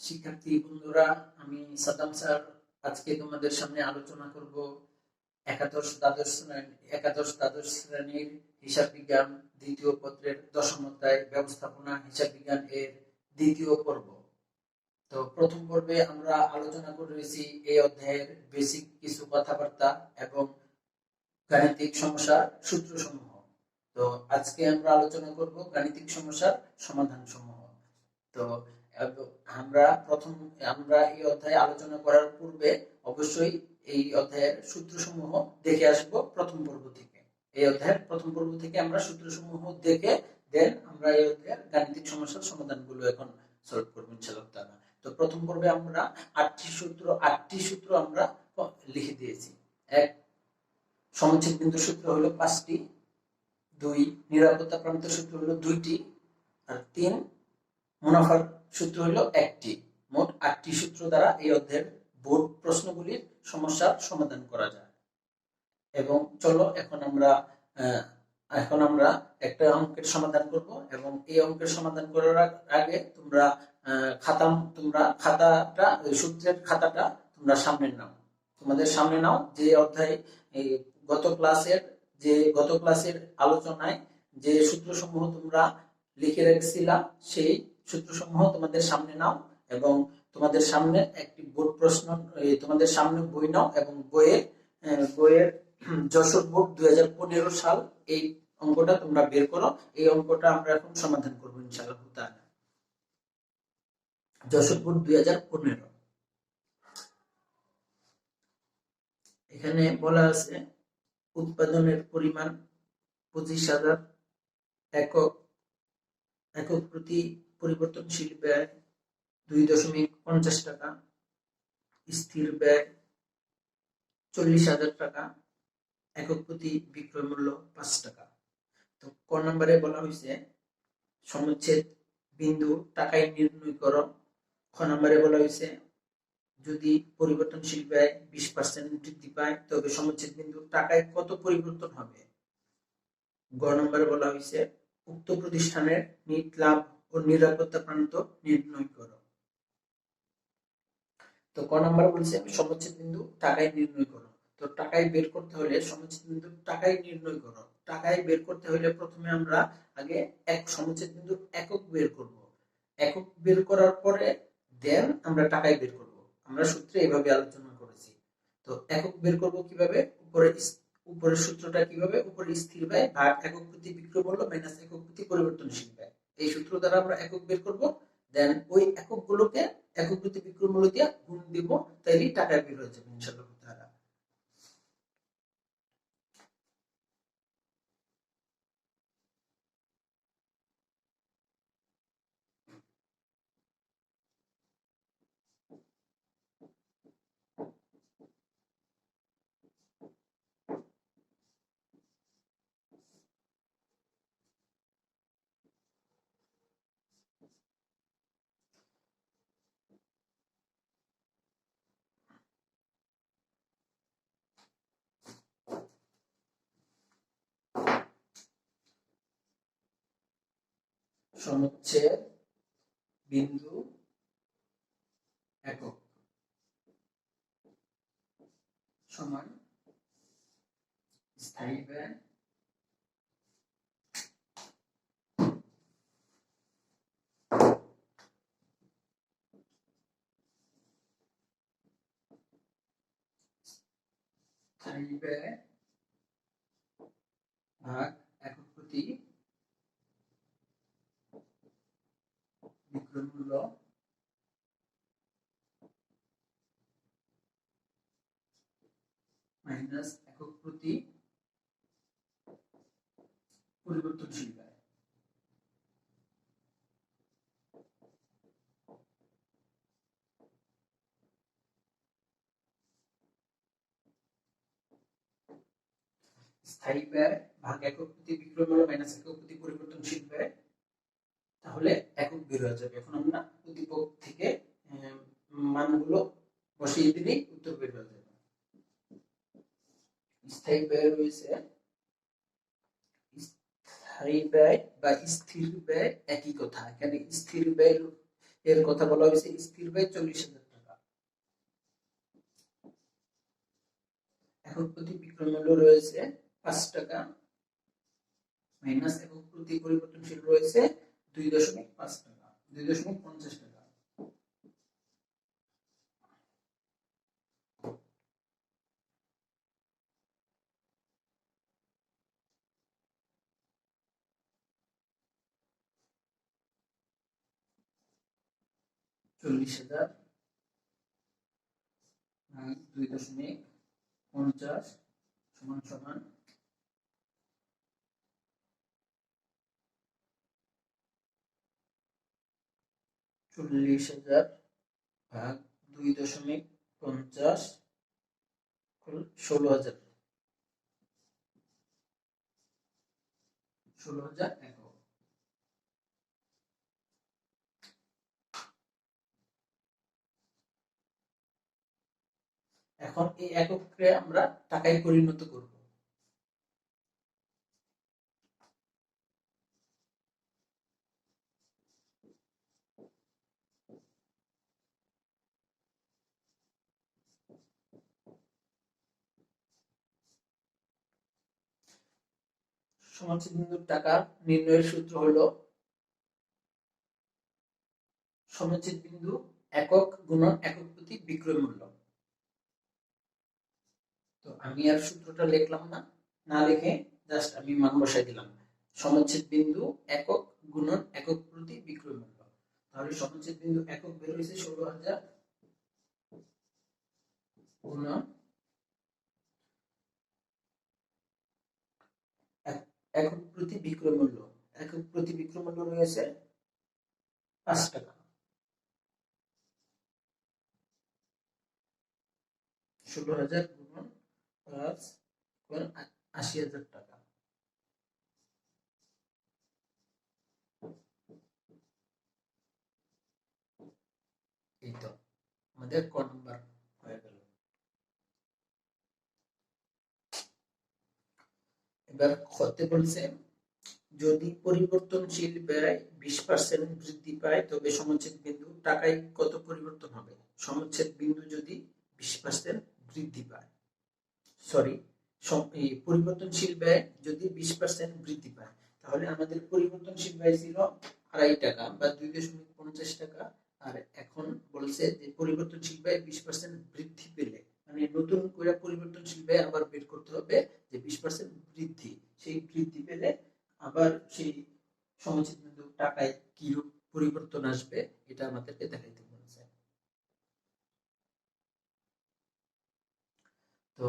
শিক্ষার্থী বন্ধুরা, আমি সাদ্দাম স্যার আজকে তোমাদের সামনে আলোচনা করব একাদশ দ্বাদশ শ্রেণীর হিসাব বিজ্ঞান দ্বিতীয় পত্রের দশম অধ্যায় ব্যবস্থাপনা হিসাব বিজ্ঞান এর দ্বিতীয় পর্ব। তো প্রথম পর্বে আমরা আলোচনা করেছি এই অধ্যায়ের বেসিক কিছু কথাবার্তা এবং গাণিতিক সমস্যার সূত্রসমূহ। তো আজকে আমরা আলোচনা করব গাণিতিক সমস্যার সমাধান সমূহ। তো আমরা এই অধ্যায়ে আলোচনা করার পূর্বে অবশ্যই এই অধ্যায়ের সূত্রসমূহ দেখে আসব প্রথম পর্ব থেকে। এই অধ্যায়ের প্রথম পর্ব থেকে আমরা সূত্রসমূহ দেখে দেন আমরা এই অধ্যায়ের গাণিতিক সমস্যার সমাধানগুলো এখন সলভ করব ইনশাআল্লাহ তাআলা। তো প্রথম পর্বে আমরা আটটি সূত্র আমরা লিখে দিয়েছি। এক, সমচ্ছেদ বিন্দুর সূত্র হলো 5টি। 2, নিরাপত্তা প্রান্তের সূত্র হলো 2টি। আর 3, মুনাফার সূত্র হলো 1টি। মোট 8টি সূত্র দ্বারা এই অধ্যায়ের বোর্ড প্রশ্নগুলির সমস্যার সমাধান করা যায়। এবং চলো এখন আমরা একটা অঙ্কের সমাধান করব এবং এই অঙ্কের সমাধান করার আগে তোমরা খাতাটা সূত্রের খাতাটা তোমরা তোমাদের সামনে নাও। যে অধ্যায় গত ক্লাসের আলোচনায় যে সূত্রসমূহ তোমরা লিখে রেখেছিলা সেই সূত্রসমূহ তোমাদের সামনে নাও এবং তোমাদের সামনে একটি বোর্ড প্রশ্ন, তোমাদের সামনে বই নাও এবং বইয়ের যশোর বোর্ড 2015 সাল এই অঙ্কটা তোমরা বের করো। এই অঙ্কটা আমরা এখন সমাধান করবো ইনশাআল্লাহ তাআলা। যশোর বোর্ড 2015। এখানে বলা আছে উৎপাদনের পরিমাণ 25,000 একক প্রতি পরিবর্তনশীল ব্যয় 2.50 টাকা, স্থির ব্যয় 40,000 টাকা, একক প্রতি বিক্রয় মূল্য 5 টাকা। তো ক নম্বরে বলা হয়েছে সমচ্ছেদ বিন্দু টাকায় নির্ণয় করো। খ নম্বরে বলা হয়েছে যদি পরিবর্তনশীল ব্যয় 20% বৃদ্ধি পায় তবে সমচ্ছেদ বিন্দু টাকায় কত পরিবর্তন হবে। গ নম্বরে বলা হয়েছে উক্ত প্রতিষ্ঠানের নিট লাভ ও নিরাপত্তা প্রান্ত নির্ণয় করো। তো ক নম্বরে বলছে সমচ্ছেদ বিন্দু টাকায় নির্ণয় করো। তো টাকায় বের করতে হলে সমচ্ছেদ বিন্দু টাকায় নির্ণয় করো। টাকায় বের করতে হলে প্রথমে আমরা আগে সমচ্ছেদ বিন্দুর একক বের করব। একক বের করার পরে দেন আমরা টাকায় বের করব। আমরা সূত্রে এইভাবে আলোচনা করেছি। তো একক বের করব কিভাবে? উপরের সূত্রটা কিভাবে? উপরে স্থির ব্যয় ভাগ একক প্রতি বিক্রয় মূল্য মাইনাস একক প্রতি পরিবর্তনশীল ব্যয়। এই সূত্র দ্বারা আমরা একক বের করব। দেন ওই এককগুলোকে একক প্রতি বিক্রয় মূল্য দিয়ে গুণ দিব, তাইলে টাকা বের হয়ে যাবে ইনশাআল্লাহ তাআলা। সমচ্ছেদ বিন্দু একক সমান স্থায়ী ব্যয় ভাগ একক প্রতি বিক্রয় মূল্য মাইনাস একক প্রতি পরিবর্তনশীল ব্যয়। স্থায়ী ব্যয় ভাগ একক প্রতি বিক্রয় মূল্য মাইনাস একক প্রতি পরিবর্তনশীল ব্যয়, তাহলে একক বের হয়ে যাবে। এখন আমরা উদ্দীপক থেকে মানগুলো বসিয়ে দিলেই উত্তর বের হয়ে যাবে। স্থায়ী ব্যয় রয়েছে, স্থায়ী ব্যয় বা স্থির ব্যয় একই কথা। এখানে স্থির ব্যয় এর কথা বলা হয়েছে স্থির ব্যয় 40,000 টাকা। একক প্রতি বিক্রয় মূল্য রয়েছে 5 টাকা মাইনাস একক প্রতি পরিবর্তনশীল রয়েছে 2.5 টাকা, 2.50 টাকা। $40,000 ভাগ 2.50 সমান সমান 40,000 ভাগ 2.50 16,000 একক। এখন এই এককে আমরা টাকায় পরিণত করব। সমানচিহ্ন বিন্দুর টাকা নির্ণয়ের সূত্র হলো সমানচিহ্ন বিন্দু একক গুণন একক প্রতি বিক্রয় মূল্য। তো আমি আর সূত্রটা লিখলাম না, না লিখে জাস্ট আমি মান বসাই দিলাম। সমচ্ছেদ বিন্দু একক গুণন একক প্রতি বিক্রয় মূল্য। তাহলে সমচ্ছেদ বিন্দু একক বের হয়েছে 16,000 গুণন একক প্রতি বিক্রয় মূল্য। একক প্রতি বিক্রয় মূল্য রয়েছে 5 টাকা। 16,000 গুণন 5 80,000 টাকা। এই তো আমাদের ক নাম্বার হয়ে গেল। এবার খতে বলছে যদি পরিবর্তনশীল ব্যয় 20% বৃদ্ধি পায় তবে সমচ্ছেদ বিন্দু টাকায় কত পরিবর্তন হবে। সমচ্ছেদ বিন্দু যদি 20% বৃদ্ধি পায়, সরি পরিবর্তনশীল ব্যয় যদি 20% বৃদ্ধি পায়, তাহলে আমাদের পরিবর্তনশীল ব্যয় ছিল 2.5 টাকা বা 2.50 টাকা। আর এখন বলছে যে পরিবর্তনশীল ব্যয় 20% বৃদ্ধি পেলে, মানে নতুন করে পরিবর্তনশীল ব্যয় আবার বের করতে হবে যে 20% বৃদ্ধি, সেই বৃদ্ধি পেলে আবার সেই সমচ্ছেদ বিন্দু টাকায় কি পরিবর্তন আসবে এটা আমাদেরকে দেখাইতে বলছে। তো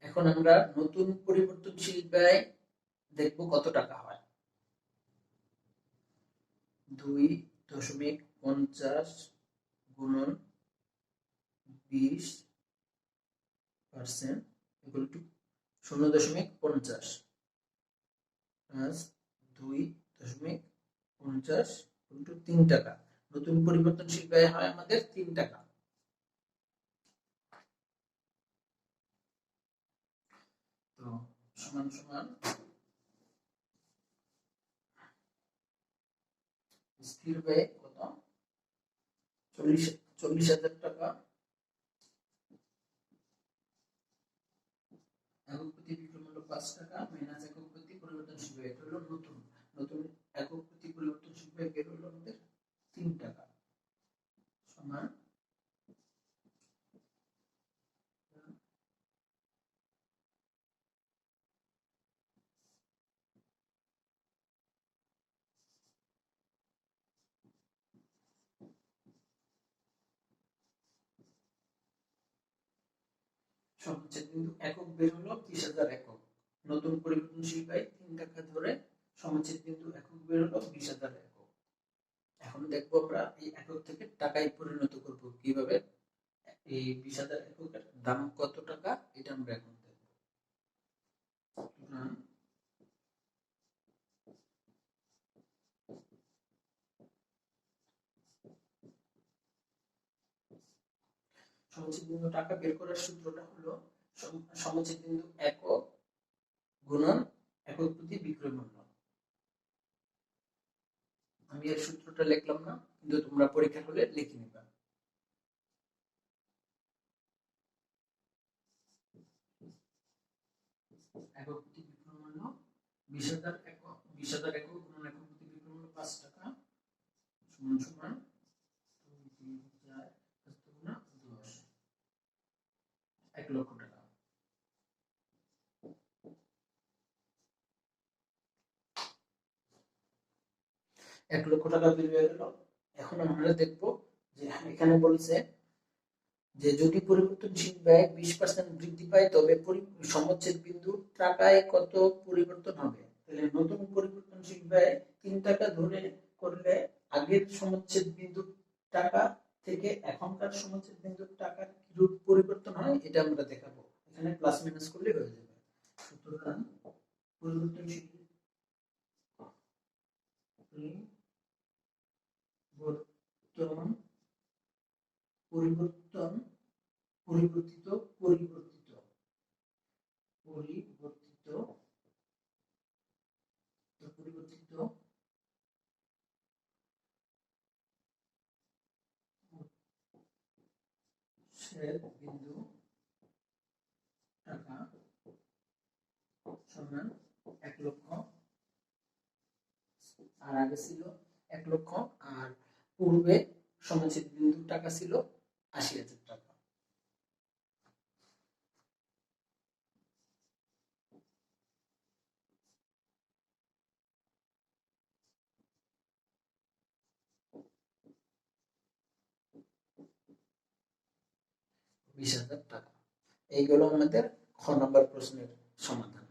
এখন আমরা নতুন পরিবর্তনশীল ব্যয় দেখব কত টাকা হয়। 2.50 গুণন 20% equal to 0.50 plus 2.50 equal to 3 টাকা। নতুন পরিবর্তনশীল ব্যয় হয় আমাদের 3 টাকা। তো সমান সমান স্থির ব্যয় কত 40,000 টাকা, একক প্রতি বিক্রয় মূল্য 5 টাকা মাইনাস একক প্রতি পরিবর্তনশীল ব্যয়, এটা হলো নতুন একক প্রতি পরিবর্তনশীল ব্যয় বের হলো আমাদের 3 টাকা সমান সমচ্ছেদ বিন্দু একক বের হলো 20,000 একক। নতুন পরিবর্তনশীল ব্যয় 3 টাকা ধরে সমচ্ছেদ বিন্দু একক বের হলো 20,000 একক। এখন দেখবো আমরা এই একক থেকে টাকায় পরিণত করব কিভাবে। এই 20,000 এককের দাম কত টাকা এটা আমরা এখন দেখব। সমচ্ছেদ বিন্দু টাকা বের করার সূত্রটা হলো সমচ্ছেদ বিন্দু একক গুণন একক প্রতি বিক্রয় মূল্য। আমি এর সূত্রটা লিখলাম না, কিন্তু তোমরা পরীক্ষার হলে লিখে নিবা। একক প্রতি বিক্রয় মূল্য 20,000 একক, 20,000 একক গুণন একক প্রতি বিক্রয় মূল্য 5 টাকা সমান সমান 2, 3, 4, 5 গুণা 10, 1 লক্ষ টাকা। এক লক্ষ টাকা বের হয়ে গেল। এখন আমরা দেখব যে এখানে বলছে যে যদি পরিবর্তনশীল ব্যয় 20% বৃদ্ধি পায় তবে সমচ্ছেদ বিন্দু টাকায় কত পরিবর্তন হবে। তাহলে নতুন পরিবর্তনশীল ব্যয় 3 টাকা ধরে করলে আগের সমচ্ছেদ বিন্দু টাকা থেকে এখনকার সমচ্ছেদ বিন্দু টাকার কিরূপ পরিবর্তন হয় এটা আমরা দেখাবো। এখানে প্লাস মাইনাস করলে হয়ে যাবে। সুতরাং পরিবর্তনশীল পরিবর্তিত বিন্দু টাকা সমান 1 লক্ষ, আর আগে ছিল 1 লক্ষ, আর পূর্বে সমচ্ছেদ বিন্দু টাকা ছিল 80,000 টাকা। টাকা। এইগুলো আমাদের খ নম্বর প্রশ্নের সমাধান।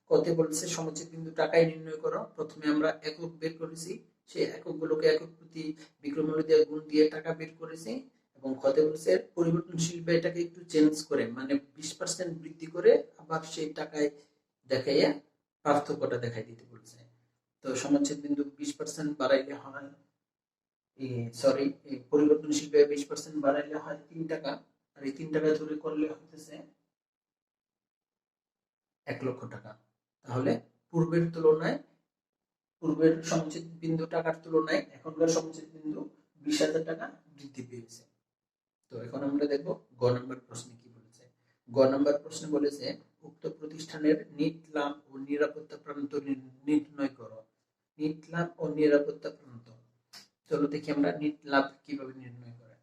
কত বলছে সমচ্ছেদ বিন্দু টাকায় নির্ণয় করো। প্রথমে আমরা একক বের করেছি, সেই এককগুলোকে একক প্রতি বিক্রয় মূল্য দিয়ে গুণ দিয়ে টাকা বের করেছি। এবং কত বলছে পরিবর্তনশীল ব্যয়টাকে একটু চেঞ্জ করে মানে 20% বৃদ্ধি করে আবার সেই টাকায় দেখাইয়া পার্থক্যটা দেখাই দিতে বলছে। তো সমচ্ছেদ বিন্দু 20% বাড়াইলে হয় পরিবর্তনশীল ব্যয় 20% বাড়াইলে হয় 3 টাকা, আর এই 3 টাকা ধরে করলে হইতেছে 1 লক্ষ টাকা। তাহলে পূর্বের সমচ্ছেদ বিন্দু টাকার তুলনায় এখনকার সমচ্ছেদ বিন্দু 20,000 টাকা বৃদ্ধি পেয়েছে। তো এখন আমরা দেখব গ নম্বর প্রশ্নে কি বলেছে। গ নম্বর প্রশ্নে বলেছে উক্ত প্রতিষ্ঠানের নিট লাভ ও নিরাপত্তা প্রান্ত নির্ণয় করো। নিট লাভ ও নিরাপত্তা প্রান্ত, চলো দেখি আমরা নিট লাভ কিভাবে নির্ণয় করে।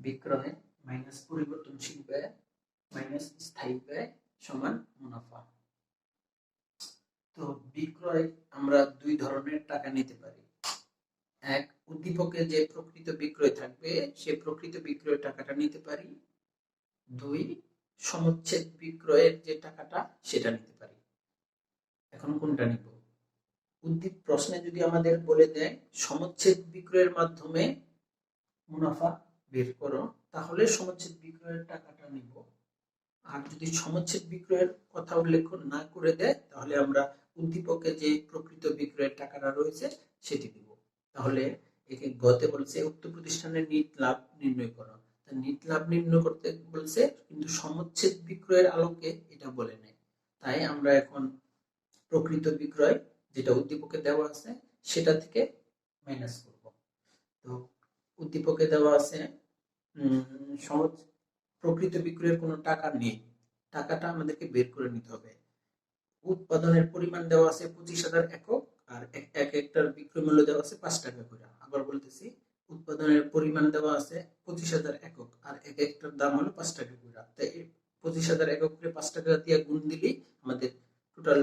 বিক্রয় মাইনাস পরিবর্তনশীল ব্যয় মাইনাস স্থায়ী ব্যয় সমান মুনাফা। তো বিক্রয় আমরা দুই ধরনের টাকা নিতে পারি। এক, উদ্দীপকে যে প্রকৃত বিক্রয় থাকবে সে প্রকৃত বিক্রয় টাকাটা নিতে পারি। দুই, সমচ্ছেদ বিক্রয়ের যে টাকাটা সেটা নিতে পারি। এখন কোনটা নিব? প্রশ্নে যদি আমাদের বলে দেয় সমচ্ছেদ বিক্রয়ের মাধ্যমে মুনাফা বের করো, তাহলে সমচ্ছেদ বিক্রয়ের টাকাটা নিব। আর যদি সমচ্ছেদ বিক্রয়ের কথা উল্লেখ না করে দেয় তাহলে আমরা উদ্দীপকে যে প্রকৃত বিক্রয়ের টাকাটা রয়েছে সেটি দিব। তাহলে একে গতে বলছে উক্ত প্রতিষ্ঠানের নিট লাভ নির্ণয় করো। নিট লাভ নির্ণয় করতে বলছে কিন্তু সমচ্ছেদ বিক্রয়ের আলোকে এটা বলে নেই। তাই আমরা এখন প্রকৃত বিক্রয় যেটা উদ্দীপকে দেওয়া আছে সেটা থেকে মাইনাস করব। তো উদ্দীপকে দেওয়া আছে প্রকৃত বিক্রয়ের কোনো টাকা নেই, টাকাটা আমাদেরকে বের করে নিতে হবে। উৎপাদনের পরিমাণ দেওয়া আছে 25,000 একক, আর এক একটার বিক্রয় মূল্য দেওয়া আছে 5 টাকা করে। আবার বলতেছি উৎপাদনের পরিমাণ দেওয়া আছে 25,000 একক, আর এক একটার দাম হলো 5 টাকা করে। তাই 25,000 একক করে 5 টাকা দিয়ে গুণ দিলেই আমাদের টোটাল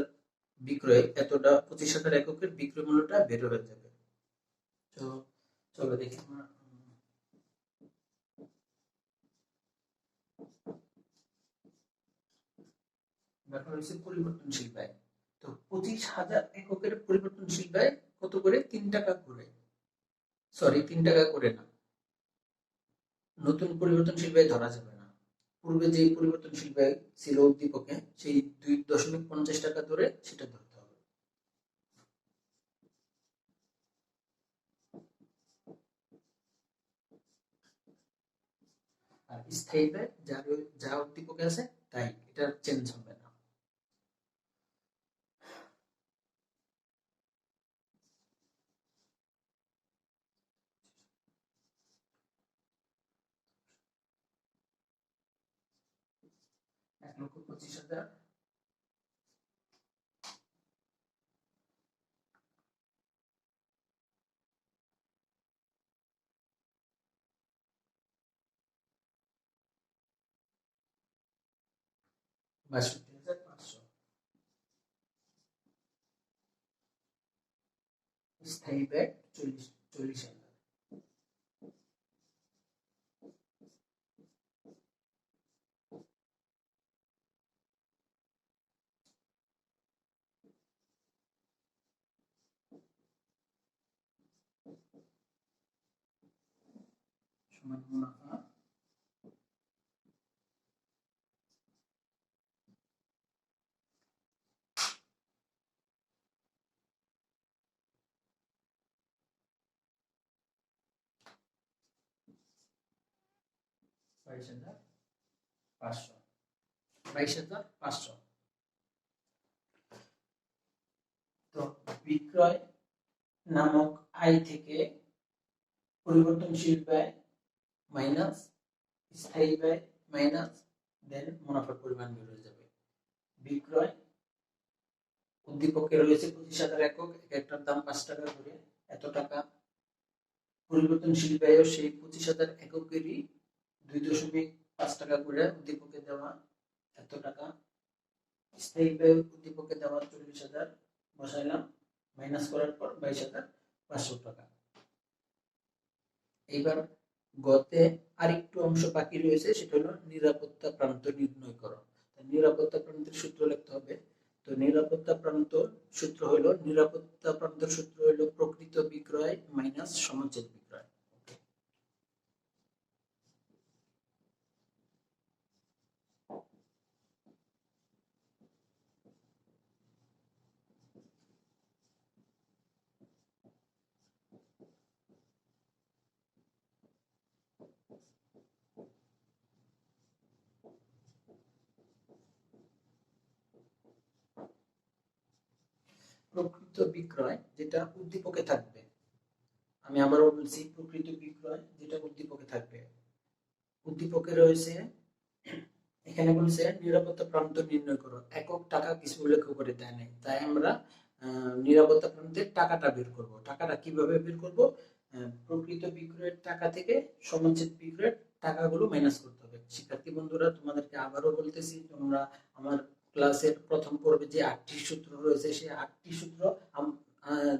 বিক্রয় এতটা 25,000 এককের বিক্রয় মূল্যটা বের হয়ে যাবে। তো চলো দেখি আমরা ব্যাপার হচ্ছে পরিবর্তনশীল ব্যয়। তো 25,000 এককের পরিবর্তনশীল ব্যয় কত করে? 3 টাকা করে। সরি, 3 টাকা করে না, নতুন পরিবর্তনশীল ব্যয় ধরা যাবে না। পূর্বে যে পরিবর্তনশীল ব্যয় ছিল উদ্দীপকে, সেই 2.50 টাকা ধরে সেটা ধরতে হবে। আর স্থায়ী ব্যয় যা উদ্দীপকে আছে তাই, এটা চেঞ্জ হবে না। এক লক্ষ 25,000 62,500। স্থায়ী ব্যয় 40,000। সমান মুনাফা 22,500। 22,500। তো বিক্রয় নামক আয় থেকে পরিবর্তনশীল ব্যয় মাইনাস স্থায়ী ব্যয় মাইনাস দেন মুনাফার পরিমাণ বের হয়ে যাবে। বিক্রয় উদ্দীপকে রয়েছে 25,000 একক, একটার দাম 5 টাকা করে, এত টাকা। পরিবর্তনশীল ব্যয়ও সেই 25,000 এককেরই 2.5 টাকা করে উদ্দীপকে দেওয়া, এত টাকা। স্থায়ী ব্যয় উদ্দীপকে দেওয়া 40,000 বসাইলাম, মাইনাস করার পর 22,500 টাকা। এইবার গতে আরেকটু অংশ বাকি রয়েছে, সেটা হলো নিরাপত্তা প্রান্ত নির্ণয় করো। নিরাপত্তা প্রান্তের সূত্র লিখতে হবে। তো নিরাপত্তা প্রান্ত সূত্র হলো, নিরাপত্তা প্রান্তের সূত্র হলো প্রকৃত বিক্রয় মাইনাস সমাঞ্চিত বিক্রয়। প্রকৃত বিক্রয় যেটা উদ্দীপকে থাকবে, আমি আবারও বলছি, প্রকৃত বিক্রয় যেটা উদ্দীপকে থাকবে। উদ্দীপকে রয়েছে, এখানে বলছে নিরাপত্তা প্রান্ত নির্ণয় করো, একক টাকা কিছু উল্লেখ করে দেয় নাই, তাই আমরা নিরাপত্তা প্রান্তের টাকাটা বের করব। টাকাটা কিভাবে বের করব? প্রকৃত বিক্রয়ের টাকা থেকে সমাঞ্চিত বিক্রয়ের টাকাগুলো মাইনাস করতে হবে। শিক্ষার্থী বন্ধুরা, তোমাদেরকে আবারও বলতেছি, তোমরা আমার ক্লাসের প্রথম পর্বে যে 8টি সূত্র রয়েছে, সেই 8টি সূত্র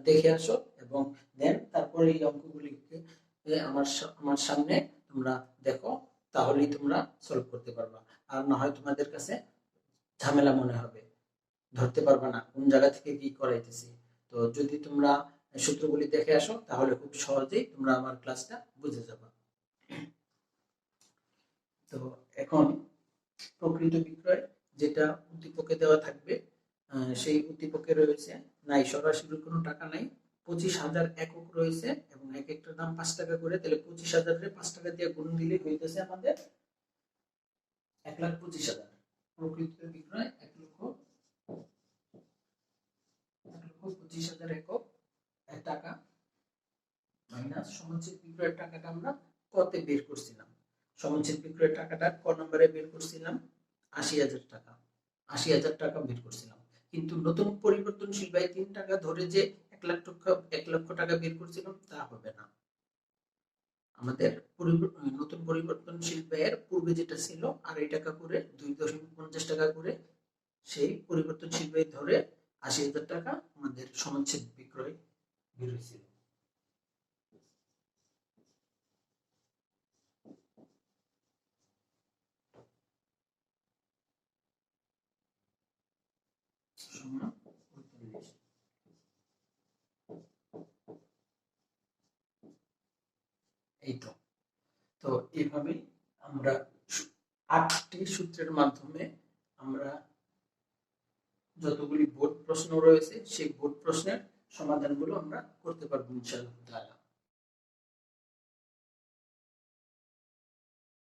দেখে আসো এবং দেন তারপরে এই অঙ্কগুলিকে আমার সামনে তোমরা দেখো, তাহলেই তোমরা সলভ করতে পারবা। আর না হয় তোমাদের কাছে ঝামেলা মনে হবে, ধরতে পারবা না কোন জায়গা থেকে কি করাইতেছি। তো যদি তোমরা সূত্রগুলি দেখে আসো, তাহলে খুব সহজেই তোমরা আমার ক্লাসটা বুঝে যাবা। তো এখন প্রকৃত বিক্রয় যেটা উদ্দীপকে দেওয়া থাকবে, সেই উদ্দীপকে রয়েছে নাই সরাসরি কোনো টাকা নাই, 25,000 একক রয়েছে এবং এক একটার দাম 5 টাকা করে। তাহলে 25,000-এ 5 টাকা দিয়ে গুণ দিলে হইতেছে আমাদের 1,25,000। প্রকৃত বিক্রয় 1,25,000 একক টাকা মাইনাস সমাঞ্চিত বিক্রয়ের টাকাটা আমরা কতে বের করছিলাম। সমাঞ্চিত বিক্রয়ের টাকাটা ক নম্বরে বের করছিলাম? 80,000 টাকা। 80,000 টাকা বের করছিলাম। কিন্তু নতুন পরিবর্তনশীল ব্যয় 3 টাকা ধরে যে 1 লক্ষ টাকা বের করছিলাম, তা হবে না। আমাদের নতুন পরিবর্তনশীল ব্যয়ের পূর্বে যেটা ছিল 2.5 টাকা করে, 2.50 টাকা করে, সেই পরিবর্তনশীল ব্যয় ধরে 80,000 টাকা আমাদের সমাজছেদ বিক্রয় বের হয়েছিল। এই তো তো এইভাবে আমরা 8টি সূত্রের মাধ্যমে আমরা যতগুলি বোর্ড প্রশ্ন রয়েছে সেই বোর্ড প্রশ্নের সমাধানগুলো আমরা করতে পারবো ইনশাআল্লাহ তাআলা।